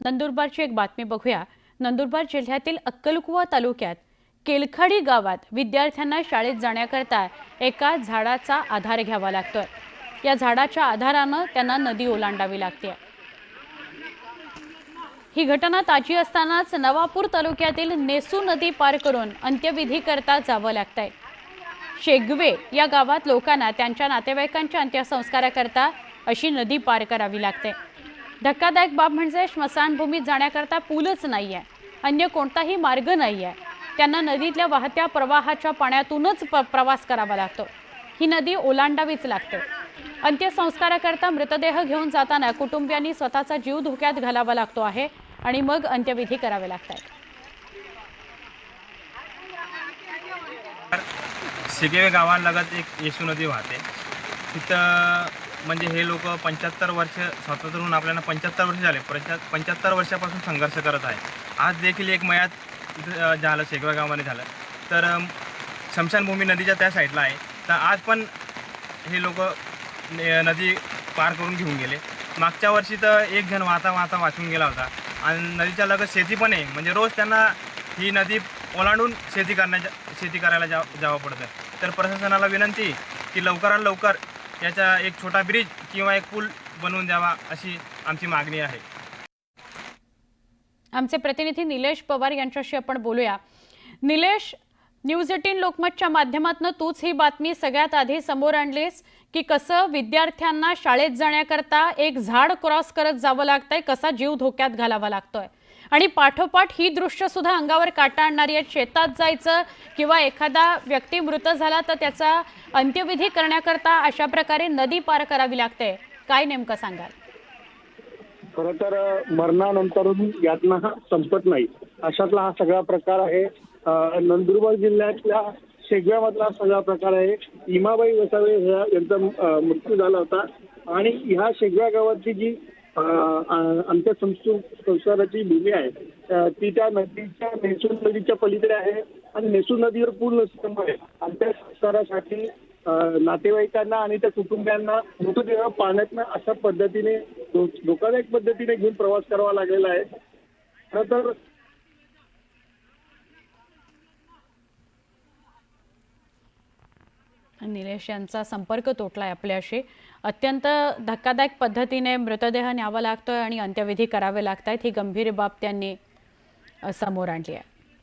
नंदुरबारची एक बातमी बघूया। नंदुरबार जिल्ह्यातील अक्कलकुवा तालुक्यात केलखडी गावात विद्यार्थ्यांना शाळेत जाण्याकरता एका झाडाचा आधार घ्यावा लागतोय। या झाडाच्या आधाराने त्यांना नदी ओलांडावी लागते। ही घटना ताजी असतानाच नवापूर तालुक्यातील नेसू नदी पार करून अंत्यविधी करता जावं लागतंय। शेगवे या गावात लोकांना त्यांच्या नातेवाईकांच्या अंत्यसंस्काराकरता अशी नदी पार करावी लागते। धक्कादायक बाब म्हणजे स्मशानभूमीत जाण्याकरता पूलच नाहीये, अन्य कोणताही मार्ग नाहीये। त्यांना नदीतल्या वाहत्या प्रवाहाच्या पाण्यातूनच प्रवास करावा लागतो। ही नदी ओलांडावीच लागते। अंत्यसंस्काराकरता मृतदेह घेऊन जाताना कुटुंबियांनी स्वतःचा जीव धोक्यात घालावा लागतो आहे आणि मग अंत्यविधी करावे लागतात। शेगवे गावालगत एक येसू नदी वाहते। तिथं म्हणजे हे लोक 75 वर्ष स्वातंत्र्य होऊन आपल्याला 75 वर्ष झाले। 75 वर्षापासून संघर्ष करत आहे। आज देखील एक मयात इथं झालं, शेगवा गावामध्ये झालं। तर स्मशानभूमी नदीच्या त्या साईडला आहे। तर आज पण हे लोक नदी पार करून घेऊन गेले। मागच्या वर्षी तर एक जण वाहता वाचून गेला होता आणि नदीच्या लगत शेती पण आहे। म्हणजे रोज त्यांना ही नदी ओलांडून शेती करायला जावं पडतं। तर प्रशासनाला विनंती की लवकरात लवकर याचा एक छोटा ब्रिज किंवा एक पूल बनवून द्यावा अशी आमची मागणी आहे। आमचे प्रतिनिधी निलेश पवार यांच्याशी आपण बोलूया। निलेश, न्यूज 18 लोकमतच्या माध्यमातून तूच ही बातमी सगळ्यात आधी समोर आणलीस की कसं विद्यार्थ्यांना शाळेत जाण्याकरता एक झाड क्रॉस करत जावं लागतंय, कसा जीव धोक्यात घालावा लागतोय आणि पाठोपाठ ही दृश्य सुद्धा अंगावर काटा आणणारी आहेत। शेतात जायचं किंवा एखादा व्यक्ती मृत झाला तर त्याचा अंत्यविधी करण्याकरता अशा प्रकारे नदी पार करावी लागते। काय नेमकं सांगाल? खरं तर मरणानंतरून यातना संपत नाही, अशातला हा सगळा प्रकार आहे। नंदुरबार जिल्ह्यातल्या शेगव्यामधला सगळा प्रकार आहे। इमाबाई वसावे यांचा मृत्यू झाला होता आणि ह्या शेगव्या गावाची जी अंत्यसंस्काराची भूमी आहे ती त्या नदीच्या नेसू नदीच्या पलीकडे आहे आणि नेसू नदीवर पूल नसल्यामुळे अंत्यसंस्कारासाठी नातेवाईकांना आणि त्या कुटुंबियांना मृतदेह पाण्यातनं अशा पद्धतीने धोकादायक पद्धतीने घेऊन प्रवास करावा लागलेला आहे। खरं तर निलेश यांचा संपर्क तुटलाय आपल्याशी। अत्यंत धक्कादायक पद्धतीने मृतदेह न्यावा लागतोय आणि अंत्यविधी करावे लागतायत। ही गंभीर बाब त्यांनी समोर आणली आहे।